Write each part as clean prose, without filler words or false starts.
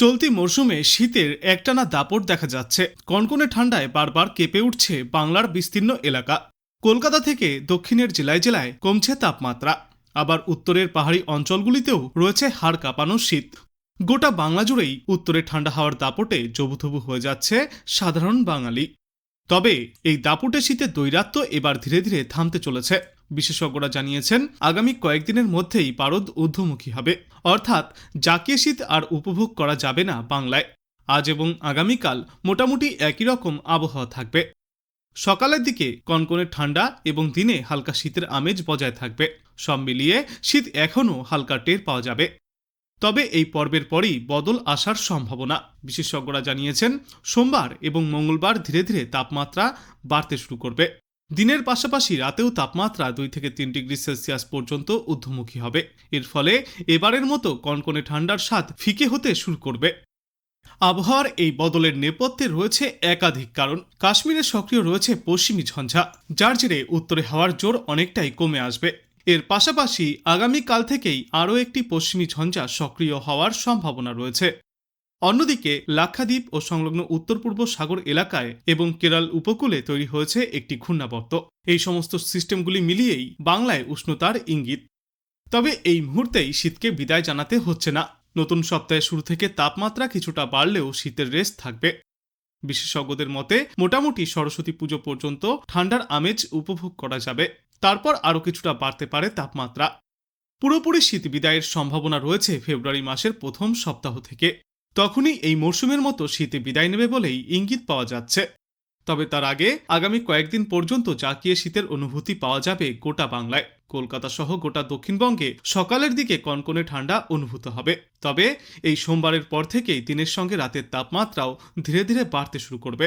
চলতি মরশুমে শীতের একটানা দাপট দেখা যাচ্ছে। কনকনে ঠান্ডায় বারবার কেঁপে উঠছে বাংলার বিস্তীর্ণ এলাকা। কলকাতা থেকে দক্ষিণের জেলায় জেলায় কমছে তাপমাত্রা, আবার উত্তরের পাহাড়ি অঞ্চলগুলিতেও রয়েছে হাড় কাঁপানো শীত। গোটা বাংলা জুড়েই উত্তরে ঠান্ডা হাওয়ার দাপটে জবুথবু হয়ে যাচ্ছে সাধারণ বাঙালি। তবে এই দাপুটে শীতের দৈরাত্য এবার ধীরে ধীরে থামতে চলেছে। বিশেষজ্ঞরা জানিয়েছেন, আগামী কয়েকদিনের মধ্যেই পারদ ঊর্ধ্বমুখী হবে, অর্থাৎ জাকিয়ে শীত আর উপভোগ করা যাবে না বাংলায়। আজ এবং আগামীকাল মোটামুটি একই রকম আবহাওয়া থাকবে। সকালের দিকে কনকনে ঠান্ডা এবং দিনে হালকা শীতের আমেজ বজায় থাকবে। সব মিলিয়ে শীত এখনও হালকা টের পাওয়া যাবে। তবে এই পর্বের পরই বদল আসার সম্ভাবনা। বিশেষজ্ঞরা জানিয়েছেন, সোমবার এবং মঙ্গলবার ধীরে ধীরে তাপমাত্রা বাড়তে শুরু করবে। দিনের পাশাপাশি রাতেও তাপমাত্রা 2 থেকে 3 ডিগ্রি সেলসিয়াস পর্যন্ত ঊর্ধ্বমুখী হবে। এর ফলে এবারের মতো কনকনে ঠান্ডার স্বাদ ফিকে হতে শুরু করবে। আবহাওয়ার এই বদলের নেপথ্যে রয়েছে একাধিক কারণ। কাশ্মীরে সক্রিয় রয়েছে পশ্চিমী ঝঞ্ঝা, যার জেরে উত্তরে হাওয়ার জোর অনেকটাই কমে আসবে। এর পাশাপাশি আগামীকাল থেকেই আরও একটি পশ্চিমী ঝঞ্ঝা সক্রিয় হওয়ার সম্ভাবনা রয়েছে। অন্যদিকে লাক্ষাদ্বীপ ও সংলগ্ন উত্তর পূর্ব সাগর এলাকায় এবং কেরল উপকূলে তৈরি হয়েছে একটি ঘূর্ণাবর্ত। এই সমস্ত সিস্টেমগুলি মিলিয়েই বাংলায় উষ্ণতার ইঙ্গিত। তবে এই মুহূর্তেই শীতকে বিদায় জানাতে হচ্ছে না। নতুন সপ্তাহের শুরু থেকে তাপমাত্রা কিছুটা বাড়লেও শীতের রেস থাকবে। বিশেষজ্ঞদের মতে মোটামুটি সরস্বতী পুজো পর্যন্ত ঠান্ডার আমেজ উপভোগ করা যাবে। তারপর আরও কিছুটা বাড়তে পারে তাপমাত্রা। পুরোপুরি শীত বিদায়ের সম্ভাবনা রয়েছে ফেব্রুয়ারি মাসের প্রথম সপ্তাহ থেকে। তখনই এই মরশুমের মতো শীতে বিদায় নেবে বলেই ইঙ্গিত পাওয়া যাচ্ছে। তবে তার আগে আগামী কয়েকদিন পর্যন্ত জাকিয়ে শীতের অনুভূতি পাওয়া যাবে গোটা বাংলায়। কলকাতা সহ গোটা দক্ষিণবঙ্গে সকালের দিকে কনকনে ঠান্ডা অনুভূত হবে। তবে এই সোমবারের পর থেকেই দিনের সঙ্গে রাতের তাপমাত্রাও ধীরে ধীরে বাড়তে শুরু করবে।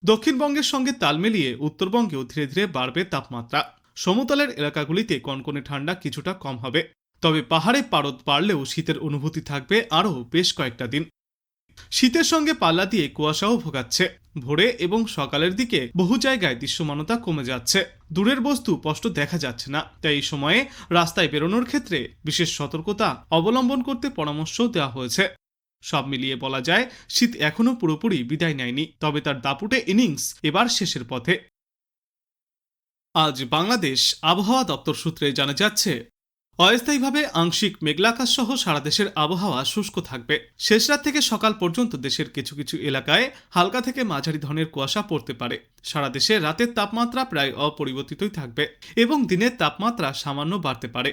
দক্ষিণবঙ্গের সঙ্গে তাল মিলিয়ে উত্তরবঙ্গেও ধীরে ধীরে বাড়বে তাপমাত্রা। সমতলের এলাকাগুলিতে কনকনে ঠান্ডা কিছুটা কম হবে। তবে পাহাড়ে পারদ বাড়লেও শীতের অনুভূতি থাকবে আরও বেশ কয়েকটা দিন। শীতের সঙ্গে পাল্লা দিয়ে কুয়াশাও ভোগাচ্ছে। ভোরে এবং সকালের দিকে বহু জায়গায় দৃশ্যমানতা কমে যাচ্ছে। দূরের বস্তু স্পষ্ট দেখা যাচ্ছে না। তাই এই সময়ে রাস্তায় বেরোনোর ক্ষেত্রে বিশেষ সতর্কতা অবলম্বন করতে পরামর্শ দেওয়া হয়েছে। সব মিলিয়ে বলা যায়, শীত এখনও পুরোপুরি বিদায় নেয়নি, তবে তার দাপুটে ইনিংস এবার শেষের পথে। আজ বাংলাদেশ আবহাওয়া দপ্তর সূত্রে জানা যাচ্ছে, অস্থায়ীভাবে আংশিক মেঘলাকাশ সহ সারা দেশের আবহাওয়া শুষ্ক থাকবে। শেষ রাত থেকে সকাল পর্যন্ত দেশের কিছু কিছু এলাকায় হালকা থেকে মাঝারি ধরনের কুয়াশা পড়তে পারে। সারা দেশে রাতের তাপমাত্রা প্রায় অপরিবর্তিতই থাকবে এবং দিনের তাপমাত্রা সামান্য বাড়তে পারে।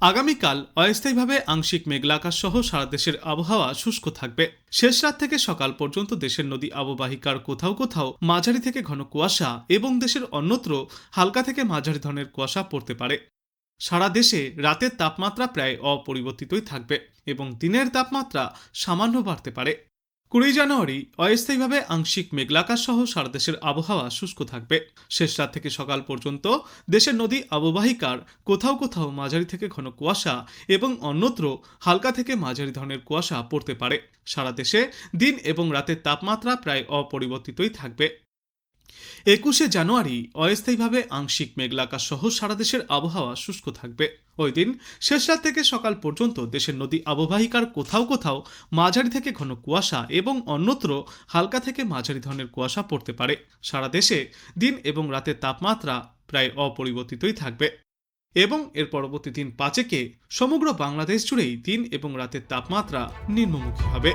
আগামীকাল অস্থায়ীভাবে আংশিক মেঘলাকাশ সহ সারা দেশের আবহাওয়া শুষ্ক থাকবে। শেষ রাত থেকে সকাল পর্যন্ত দেশের নদী অববাহিকার কোথাও কোথাও মাঝারি থেকে ঘন কুয়াশা এবং দেশের অন্যত্র হালকা থেকে মাঝারি ধরনের কুয়াশা পড়তে পারে। সারা দেশে রাতের তাপমাত্রা প্রায় অপরিবর্তিতই থাকবে এবং দিনের তাপমাত্রা সামান্য বাড়তে পারে। 20 জানুয়ারি অস্থায়ীভাবে আংশিক মেঘলাকাশ সহ সারা দেশের আবহাওয়া শুষ্ক থাকবে। শেষ রাত থেকে সকাল পর্যন্ত দেশের নদী অববাহিকার কোথাও কোথাও মাঝারি থেকে ঘন কুয়াশা এবং অন্যত্র হালকা থেকে মাঝারি ধরনের কুয়াশা পড়তে পারে। সারা দেশে দিন এবং রাতের তাপমাত্রা প্রায় অপরিবর্তিতই থাকবে। 21 জানুয়ারি অস্থায়ীভাবে আংশিক মেঘলাকাশ সহ সারা দেশের আবহাওয়া শুষ্ক থাকবে। ওই দিন শেষ রাত থেকে সকাল পর্যন্ত দেশের নদী অববাহিকার কোথাও কোথাও মাঝারি থেকে ঘন কুয়াশা এবং অন্যত্র হালকা থেকে মাঝারি ধরনের কুয়াশা পড়তে পারে। সারা দেশে দিন এবং রাতের তাপমাত্রা প্রায় অপরিবর্তিতই থাকবে এবং এর পরবর্তী দিন 5-এ সমগ্র বাংলাদেশ জুড়েই দিন এবং রাতের তাপমাত্রা নিম্নমুখী হবে।